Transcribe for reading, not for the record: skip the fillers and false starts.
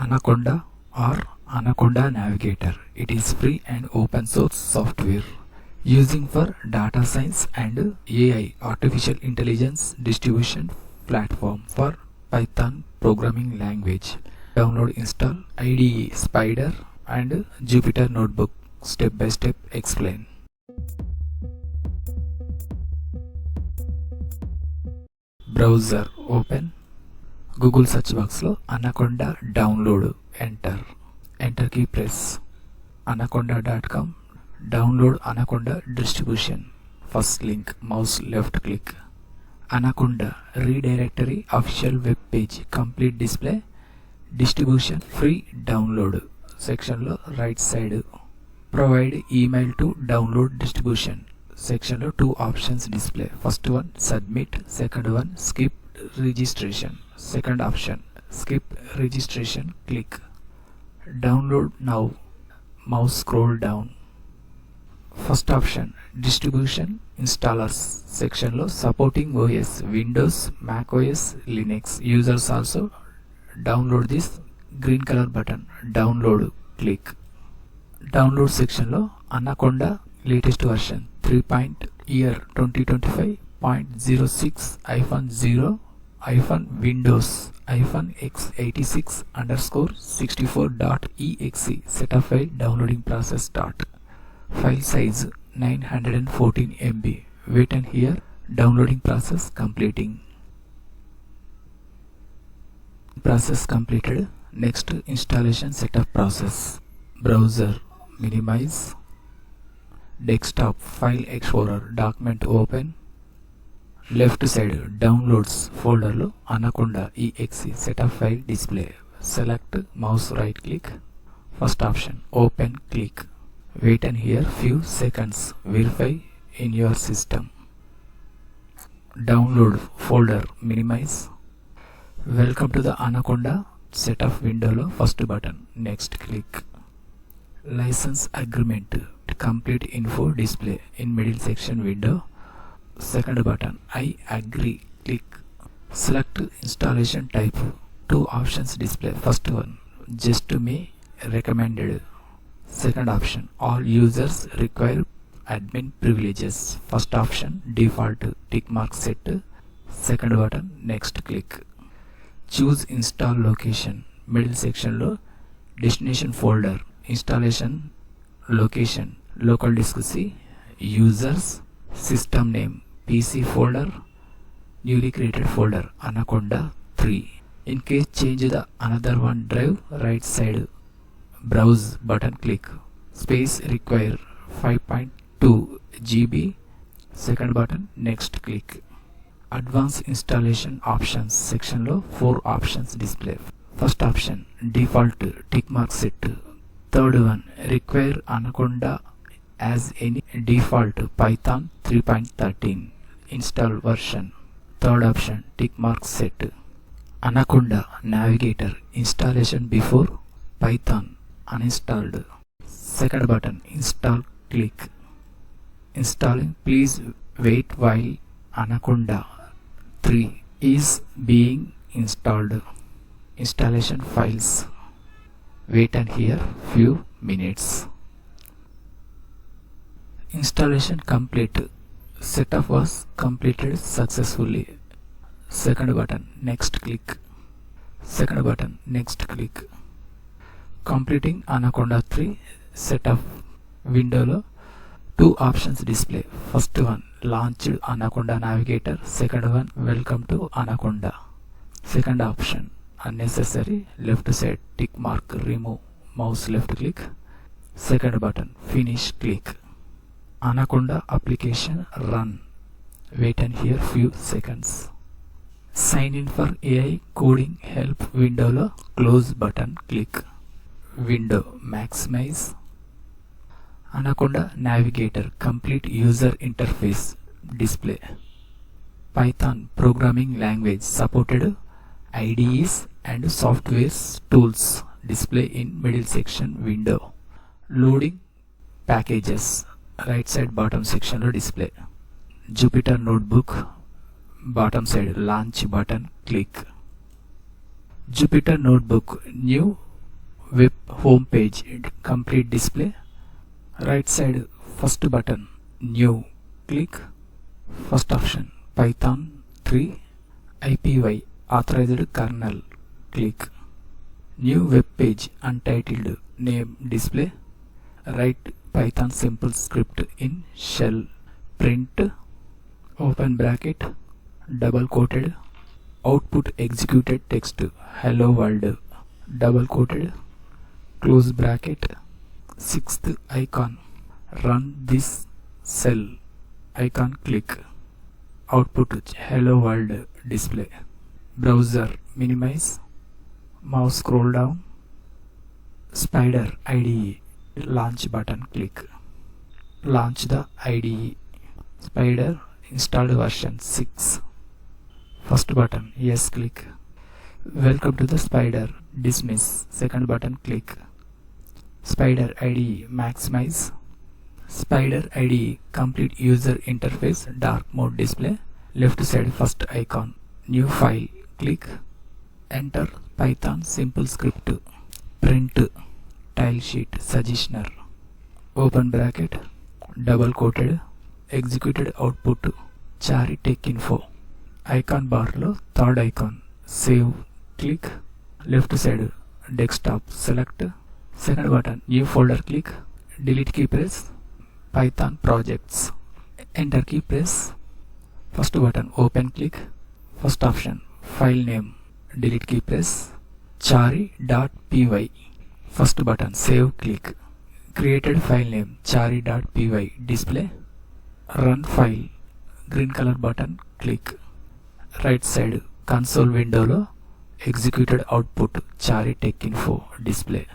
Anaconda or Anaconda Navigator. It is free and open source software using for data science and AI artificial intelligence distribution platform for Python programming language. Download, install IDE, Spyder and Jupyter notebook. Step by step explain. Browser open. Google search box lo Anaconda download, enter key press. Anaconda.com. Download Anaconda distribution. First link, mouse left click. Anaconda redirectory official web page, complete display, distribution free download section lo right side. Provide email to download distribution section lo two options display. First one submit, second one skip registration. Second option skip registration, click. Download now, mouse scroll down. First option distribution installers section lo supporting OS Windows, Mac OS, Linux users also download this green color button, download, click. Download section lo Anaconda latest version 3.2025.06-0 -x86_64.exe set of file downloading process start. File size 914 MB. Wait and hear downloading process completing. Process completed. Next installation setup process. Browser minimize. Desktop file explorer document open. Left side downloads folder lo Anaconda exe set of file display. Select, mouse right click. First option open, click. Wait and hear few seconds. Verify in your system. Download folder minimize. Welcome to the Anaconda setup window lo first button. Next click. License agreement complete info display in middle section window. Second button I agree, click. Select installation type, two options display. First one just to me recommended. Second option all users require admin privileges. First option default, tick mark set. Second button next click. Choose install location, middle section lo destination folder, installation location local disk C, users, system name PC folder, newly created folder Anaconda 3. In case change the another one drive, right side browse button click. Space require 5.2 GB. Second button next click. Advanced installation options section lo four options display. First option default, tick mark set. Third one require Anaconda as any default Python 3.13 install version. Third option tick mark set. Anaconda Navigator installation before Python uninstalled. Second button install, click. Installing, please wait while Anaconda 3 is being installed. Installation files. Wait and hear few minutes. Installation complete. Setup was completed successfully. Second button next click. Second button next click. Completing Anaconda 3 setup window lo two options display. First one launched Anaconda Navigator. Second one welcome to Anaconda. Second option unnecessary, left side tick mark remove, mouse left click. Second button finish, click. Anaconda application run. Wait and hear few seconds. Sign in for AI coding help window lo close button click. Window maximize. Anaconda Navigator complete user interface display. Python programming language supported IDEs and software tools display in middle section window. Loading packages right side bottom section lo display. Jupyter notebook bottom side launch button click. Jupyter notebook new web home page complete display. Right side first button new, click first option Python 3 IPY authorized kernel, click new web page untitled name display. Write Python simple script in shell, print open bracket double quoted output executed text hello world double quoted close bracket. Sixth icon run this cell icon, click output hello world display. Browser minimize, mouse scroll down, Spyder IDE launch button, click launch the IDE. Spyder installed version 6. First button yes, click welcome to the Spyder. Dismiss second button, click Spyder IDE maximize. Spyder IDE complete user interface dark mode display. Left side first icon new file, click enter Python simple script print tile sheet suggestioner open bracket double quoted executed output chari tech info. Icon bar lo third icon save, click left side desktop select. Second button new folder, click delete key press Python projects enter key press. First button open, click first option file name delete key press chari.py. First button save, click created file name chari.py display. Run file green color button, click right side console window lo executed output chari tech info display.